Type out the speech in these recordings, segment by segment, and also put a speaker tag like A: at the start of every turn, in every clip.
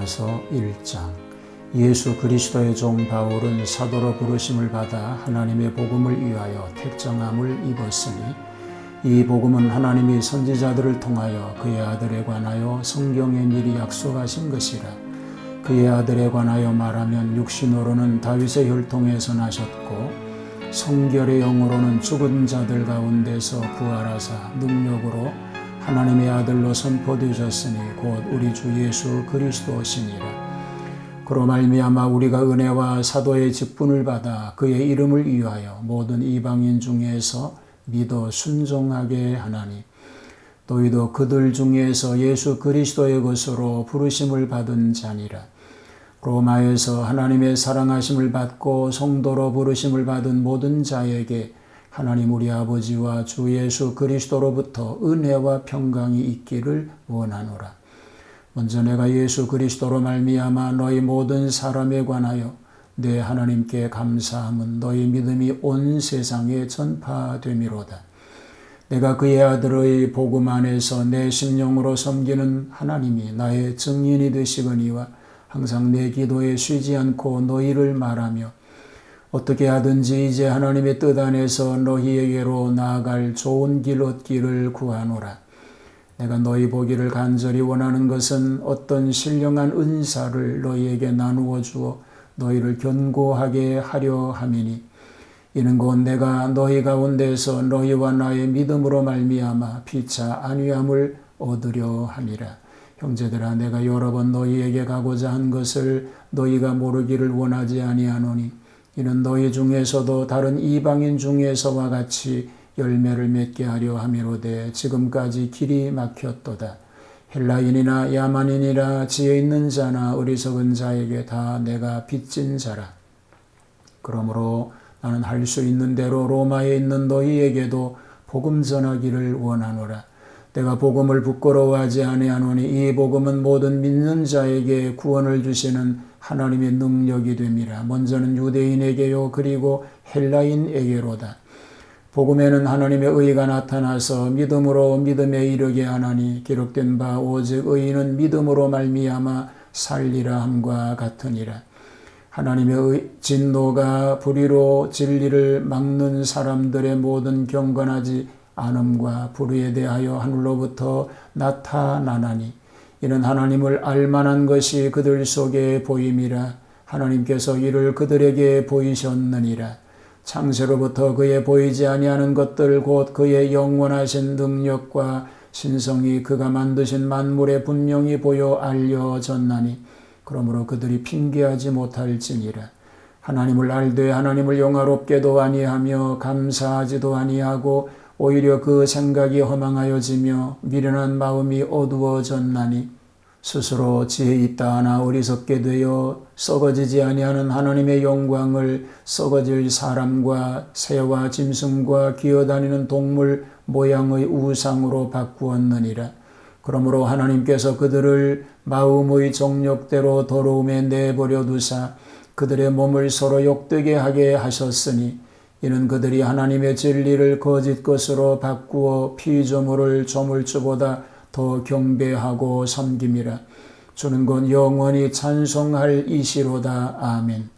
A: 로마서 1장. 예수 그리스도의 종 바울은 사도로 부르심을 받아 하나님의 복음을 위하여 택정함을 입었으니 이 복음은 하나님이 선지자들을 통하여 그의 아들에 관하여 성경에 미리 약속하신 것이라. 그의 아들에 관하여 말하면 육신으로는 다윗의 혈통에서 나셨고 성결의 영으로는 죽은 자들 가운데서 부활하사 능력으로 하나님의 아들로 선포되셨으니 곧 우리 주 예수 그리스도시니라. 그로 말미암아 우리가 은혜와 사도의 직분을 받아 그의 이름을 위하여 모든 이방인 중에서 믿어 순종하게 하나니 너희도 그들 중에서 예수 그리스도의 것으로 부르심을 받은 자니라. 로마에서 하나님의 사랑하심을 받고 성도로 부르심을 받은 모든 자에게 하나님 우리 아버지와 주 예수 그리스도로부터 은혜와 평강이 있기를 원하노라. 먼저 내가 예수 그리스도로 말미암아 너희 모든 사람에 관하여 내 하나님께 감사함은 너희 믿음이 온 세상에 전파됨이로다. 내가 그의 아들의 복음 안에서 내 심령으로 섬기는 하나님이 나의 증인이 되시거니와 항상 내 기도에 쉬지 않고 너희를 말하며 어떻게 하든지 이제 하나님의 뜻 안에서 너희에게로 나아갈 좋은 길 얻기를 구하노라. 내가 너희 보기를 간절히 원하는 것은 어떤 신령한 은사를 너희에게 나누어 주어 너희를 견고하게 하려 함이니 이는 곧 내가 너희 가운데서 너희와 나의 믿음으로 말미암아 피차 안위함을 얻으려 함이라. 형제들아, 내가 여러 번 너희에게 가고자 한 것을 너희가 모르기를 원하지 아니하노니 이는 너희 중에서도 다른 이방인 중에서와 같이 열매를 맺게 하려 함이로되 지금까지 길이 막혔도다. 헬라인이나 야만인이라 지혜 있는 자나 어리석은 자에게 다 내가 빚진 자라. 그러므로 나는 할 수 있는 대로 로마에 있는 너희에게도 복음 전하기를 원하노라. 내가 복음을 부끄러워하지 아니하노니 이 복음은 모든 믿는 자에게 구원을 주시는 하나님의 능력이 됨이라. 먼저는 유대인에게요 그리고 헬라인에게로다. 복음에는 하나님의 의가 나타나서 믿음으로 믿음에 이르게 하나니 기록된 바 오직 의인은 믿음으로 말미암아 살리라 함과 같으니라. 하나님의 진노가 불의로 진리를 막는 사람들의 모든 경건하지 않음과 불의에 대하여 하늘로부터 나타나나니 이는 하나님을 알만한 것이 그들 속에 보임이라. 하나님께서 이를 그들에게 보이셨느니라. 창세로부터 그의 보이지 아니하는 것들 곧 그의 영원하신 능력과 신성이 그가 만드신 만물에 분명히 보여 알려졌나니 그러므로 그들이 핑계하지 못할지니라. 하나님을 알되 하나님을 영화롭게도 아니하며 감사하지도 아니하고 오히려 그 생각이 허망하여지며 미련한 마음이 어두워졌나니 스스로 지혜 있다 하나 어리석게 되어 썩어지지 아니하는 하나님의 영광을 썩어질 사람과 새와 짐승과 기어다니는 동물 모양의 우상으로 바꾸었느니라. 그러므로 하나님께서 그들을 마음의 정욕대로 더러움에 내버려 두사 그들의 몸을 서로 욕되게 하게 하셨으니 이는 그들이 하나님의 진리를 거짓 것으로 바꾸어 피조물을 조물주보다 더 경배하고 섬김이라. 주는 곧 영원히 찬송할 이시로다. 아멘.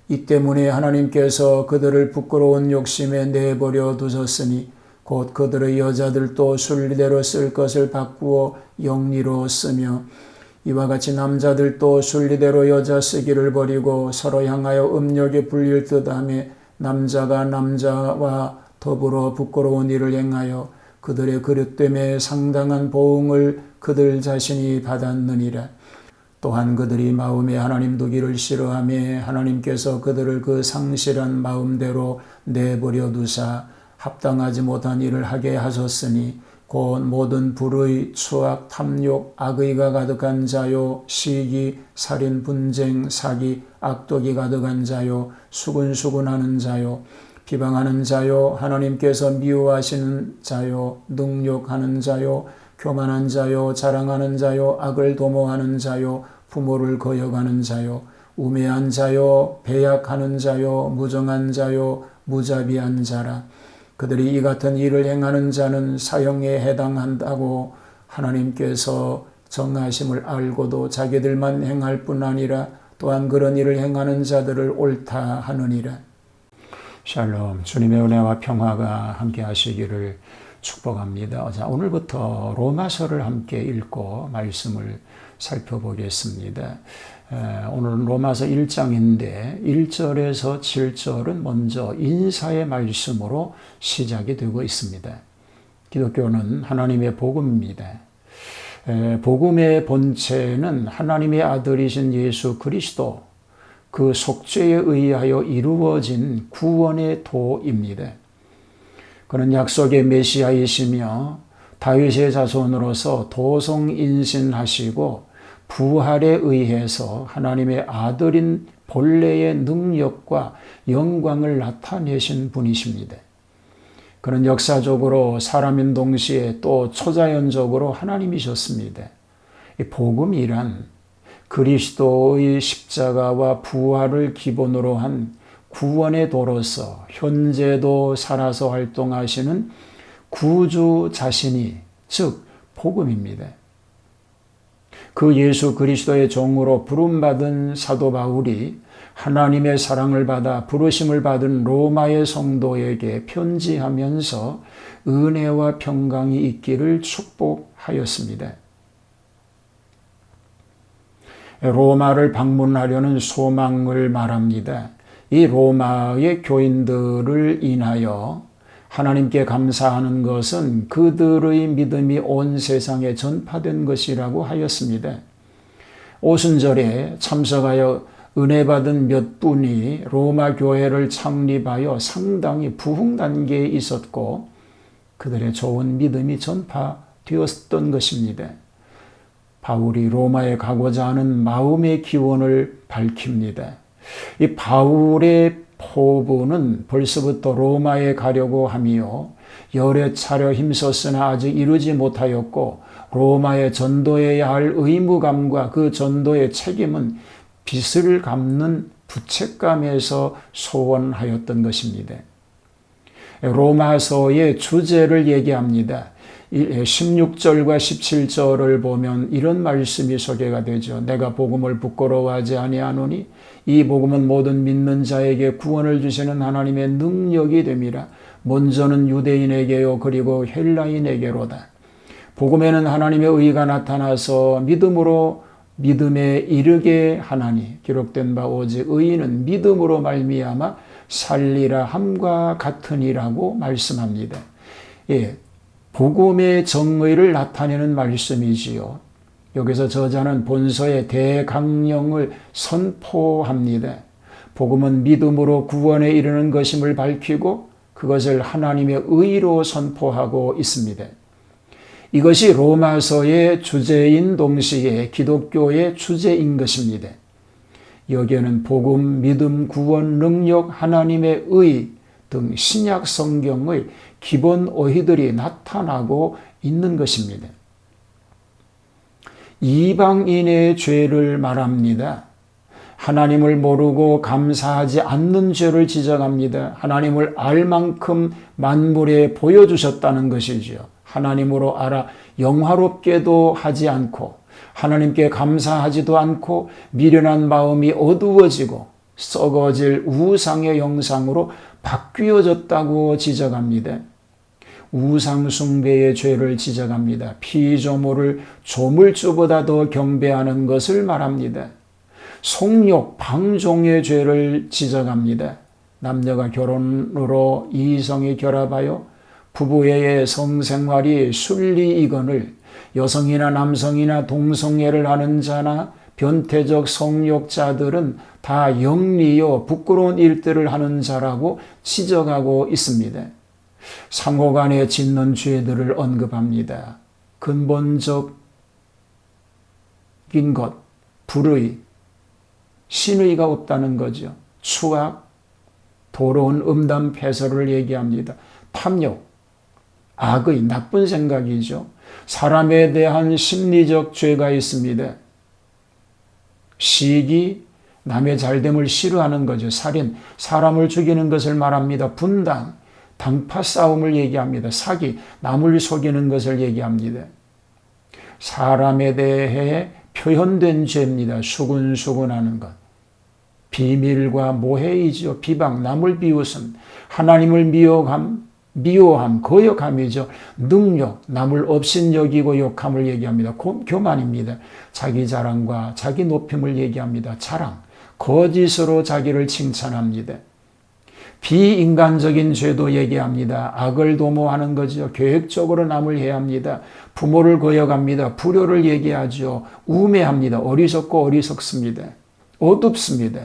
A: 이 때문에 하나님께서 그들을 부끄러운 욕심에 내버려 두셨으니 곧 그들의 여자들도 순리대로 쓸 것을 바꾸어 영리로 쓰며 이와 같이 남자들도 순리대로 여자 쓰기를 버리고 서로 향하여 음욕에 불릴 듯하며 남자가 남자와 더불어 부끄러운 일을 행하여 그들의 그릇됨에 상당한 보응을 그들 자신이 받았느니라. 또한 그들이 마음에 하나님 두기를 싫어하며 하나님께서 그들을 그 상실한 마음대로 내버려 두사 합당하지 못한 일을 하게 하셨으니 곧 모든 불의, 추악, 탐욕, 악의가 가득한 자요 시기, 살인, 분쟁, 사기, 악독이 가득한 자요 수근수근하는 자요 비방하는 자요 하나님께서 미워하시는 자요 능욕하는 자요 교만한 자요 자랑하는 자요 악을 도모하는 자요 부모를 거역하는 자요 우매한 자요 배약하는 자요 무정한 자요 무자비한 자라. 그들이 이 같은 일을 행하는 자는 사형에 해당한다고 하나님께서 정하심을 알고도 자기들만 행할 뿐 아니라 또한 그런 일을 행하는 자들을 옳다 하느니라. 샬롬. 주님의 은혜와 평화가 함께 하시기를 축복합니다. 자, 오늘부터 로마서를 함께 읽고 말씀을 살펴보겠습니다. 오늘은 로마서 1장인데 1절에서 7절은 먼저 인사의 말씀으로 시작이 되고 있습니다. 기독교는 하나님의 복음입니다. 복음의 본체는 하나님의 아들이신 예수 그리스도, 그 속죄에 의하여 이루어진 구원의 도입니다. 그는 약속의 메시아이시며 다윗의 자손으로서 도성인신하시고 부활에 의해서 하나님의 아들인 본래의 능력과 영광을 나타내신 분이십니다. 그는 역사적으로 사람인 동시에 또 초자연적으로 하나님이셨습니다. 이 복음이란 그리스도의 십자가와 부활을 기본으로 한 구원의 도로서 현재도 살아서 활동하시는 구주 자신이, 즉 복음입니다. 그 예수 그리스도의 종으로 부름받은 사도 바울이 하나님의 사랑을 받아 부르심을 받은 로마의 성도에게 편지하면서 은혜와 평강이 있기를 축복하였습니다. 로마를 방문하려는 소망을 말합니다. 이 로마의 교인들을 인하여 하나님께 감사하는 것은 그들의 믿음이 온 세상에 전파된 것이라고 하였습니다. 오순절에 참석하여 은혜 받은 몇 분이 로마 교회를 창립하여 상당히 부흥 단계에 있었고 그들의 좋은 믿음이 전파되었던 것입니다. 바울이 로마에 가고자 하는 마음의 기원을 밝힙니다. 이 바울의 포부는 벌써부터 로마에 가려고 하며 여러 차례 힘썼으나 아직 이루지 못하였고 로마에 전도해야 할 의무감과 그 전도의 책임은 빚을 갚는 부채감에서 소원하였던 것입니다. 로마서의 주제를 얘기합니다. 16절과 17절을 보면 이런 말씀이 소개가 되죠. 내가 복음을 부끄러워하지 아니하노니 이 복음은 모든 믿는 자에게 구원을 주시는 하나님의 능력이 됨이라. 먼저는 유대인에게요 그리고 헬라인에게로다. 복음에는 하나님의 의가 나타나서 믿음으로 믿음에 이르게 하나니 기록된 바 오직 의인은 믿음으로 말미암아 살리라 함과 같으니라고 말씀합니다. 예, 복음의 정의를 나타내는 말씀이지요. 여기서 저자는 본서의 대강령을 선포합니다. 복음은 믿음으로 구원에 이르는 것임을 밝히고 그것을 하나님의 의로 선포하고 있습니다. 이것이 로마서의 주제인 동시에 기독교의 주제인 것입니다. 여기에는 복음, 믿음, 구원, 능력, 하나님의 의 등 신약 성경의 기본 어휘들이 나타나고 있는 것입니다. 이방인의 죄를 말합니다. 하나님을 모르고 감사하지 않는 죄를 지적합니다. 하나님을 알 만큼 만물에 보여주셨다는 것이지요. 하나님으로 알아 영화롭게도 하지 않고 하나님께 감사하지도 않고 미련한 마음이 어두워지고 썩어질 우상의 형상으로 바뀌어졌다고 지적합니다. 우상 숭배의 죄를 지적합니다. 피조물을 조물주보다 더 경배하는 것을 말합니다. 속욕, 방종의 죄를 지적합니다. 남녀가 결혼으로 이성이 결합하여 부부의 성생활이 순리이거늘 여성이나 남성이나 동성애를 하는 자나 변태적 성욕자들은 다 영리요 부끄러운 일들을 하는 자라고 지적하고 있습니다. 상호간에 짓는 죄들을 언급합니다. 근본적인 것, 불의, 신의가 없다는 거죠. 추악, 더러운 음담 패설을 얘기합니다. 탐욕, 악의, 나쁜 생각이죠. 사람에 대한 심리적 죄가 있습니다. 시기, 남의 잘됨을 싫어하는 거죠. 살인, 사람을 죽이는 것을 말합니다. 분당, 당파 싸움을 얘기합니다. 사기, 남을 속이는 것을 얘기합니다. 사람에 대해 표현된 죄입니다. 수근수근하는 것. 비밀과 모해이죠. 비방, 남을 비웃음, 하나님을 미워함, 거역함이죠. 능력, 남을 업신여기고 욕함을 얘기합니다. 교만입니다. 자기 자랑과 자기 높임을 얘기합니다. 자랑, 거짓으로 자기를 칭찬합니다. 비인간적인 죄도 얘기합니다. 악을 도모하는 거죠. 계획적으로 남을 해합니다. 부모를 거역합니다. 불효를 얘기하죠. 우매합니다. 어리석고 어리석습니다. 어둡습니다.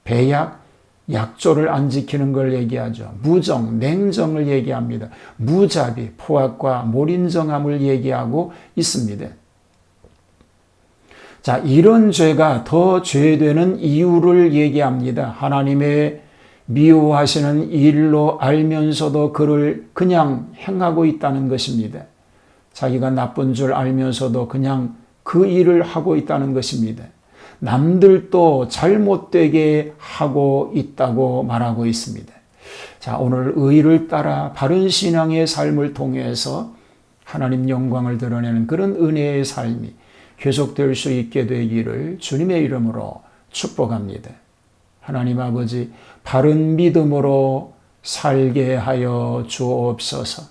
A: 배약, 약조를 안 지키는 걸 얘기하죠. 무정, 냉정을 얘기합니다. 무자비, 포악과 몰인정함을 얘기하고 있습니다. 자, 이런 죄가 더 죄되는 이유를 얘기합니다. 하나님의 미워하시는 일로 알면서도 그를 그냥 행하고 있다는 것입니다. 자기가 나쁜 줄 알면서도 그냥 그 일을 하고 있다는 것입니다. 남들도 잘못되게 하고 있다고 말하고 있습니다. 자, 오늘 의를 따라 바른 신앙의 삶을 통해서 하나님 영광을 드러내는 그런 은혜의 삶이 계속될 수 있게 되기를 주님의 이름으로 축복합니다. 하나님 아버지, 바른 믿음으로 살게 하여 주옵소서.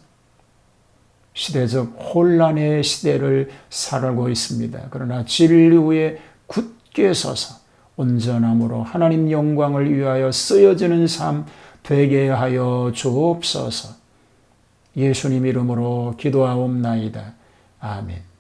A: 시대적 혼란의 시대를 살아가고 있습니다. 그러나 진리에 굳게 서서 온전함으로 하나님 영광을 위하여 쓰여지는 삶 되게 하여 주옵소서. 예수님 이름으로 기도하옵나이다. 아멘.